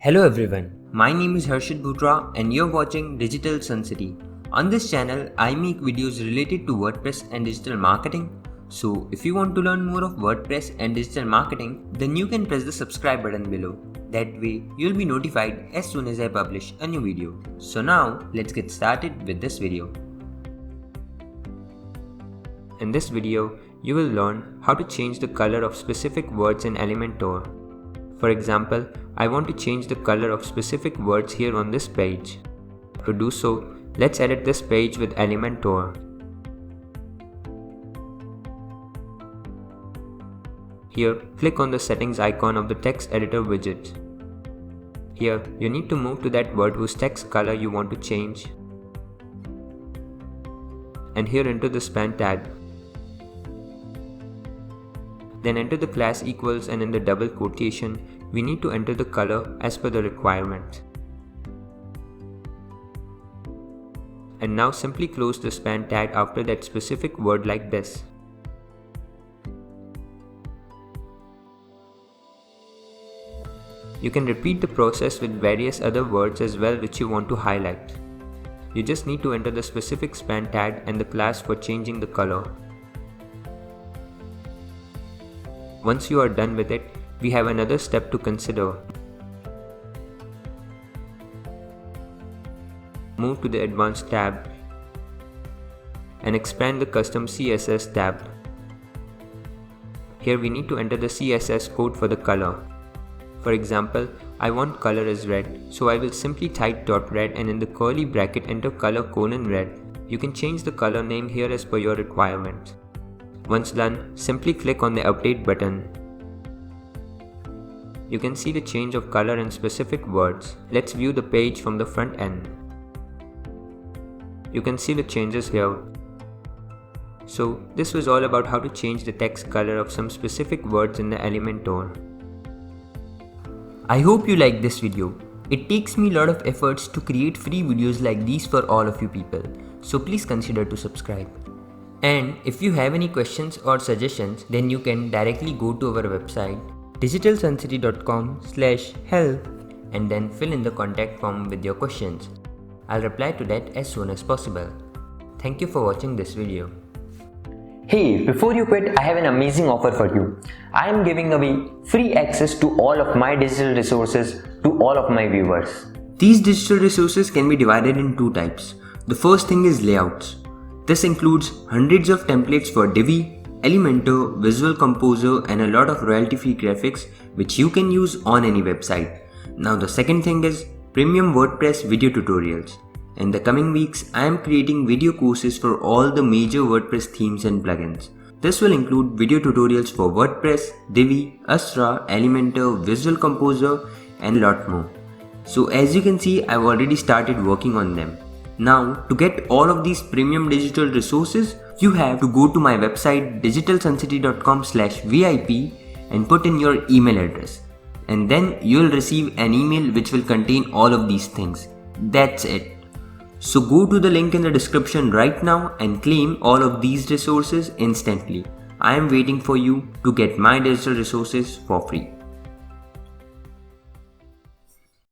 Hello everyone, my name is Harshit Bhutra and you're watching Digital Sun City. On this channel, I make videos related to WordPress and digital marketing. So if you want to learn more of WordPress and digital marketing, then you can press the subscribe button below. That way, you'll be notified as soon as I publish a new video. So now, let's get started with this video. In this video, you will learn how to change the color of specific words in Elementor. For example, I want to change the color of specific words here on this page. To do so, let's edit this page with Elementor. Here, click on the settings icon of the text editor widget. Here, you need to move to that word whose text color you want to change. And here enter the span tag. Then enter the class equals and in the double quotation, we need to enter the color as per the requirement. And now simply close the span tag after that specific word like this. You can repeat the process with various other words as well which you want to highlight. You just need to enter the specific span tag and the class for changing the color. Once you are done with it, we have another step to consider. Move to the Advanced tab and expand the Custom CSS tab. Here we need to enter the CSS code for the color. For example, I want color as red, so I will simply type .red and in the curly bracket enter color :red. You can change the color name here as per your requirement. Once done, simply click on the update button. You can see the change of color in specific words. Let's view the page from the front end. You can see the changes here. So, this was all about how to change the text color of some specific words in the Elementor. I hope you liked this video. It takes me a lot of efforts to create free videos like these for all of you people. So please consider to subscribe. And if you have any questions or suggestions, then you can directly go to our website digitalsuncity.com/help and then fill in the contact form with your questions. I'll reply to that as soon as possible. Thank you for watching this video. Hey, before you quit, I have an amazing offer for you. I am giving away free access to all of my digital resources to all of my viewers. These digital resources can be divided in two types. The first thing is layouts. This includes hundreds of templates for Divi, Elementor, Visual Composer and a lot of royalty-free graphics which you can use on any website. Now the second thing is premium WordPress video tutorials. In the coming weeks, I am creating video courses for all the major WordPress themes and plugins. This will include video tutorials for WordPress, Divi, Astra, Elementor, Visual Composer and a lot more. So as you can see, I've already started working on them. Now, to get all of these premium digital resources, you have to go to my website digitalsuncity.com/VIP and put in your email address. And then you'll receive an email which will contain all of these things. That's it. So go to the link in the description right now and claim all of these resources instantly. I am waiting for you to get my digital resources for free.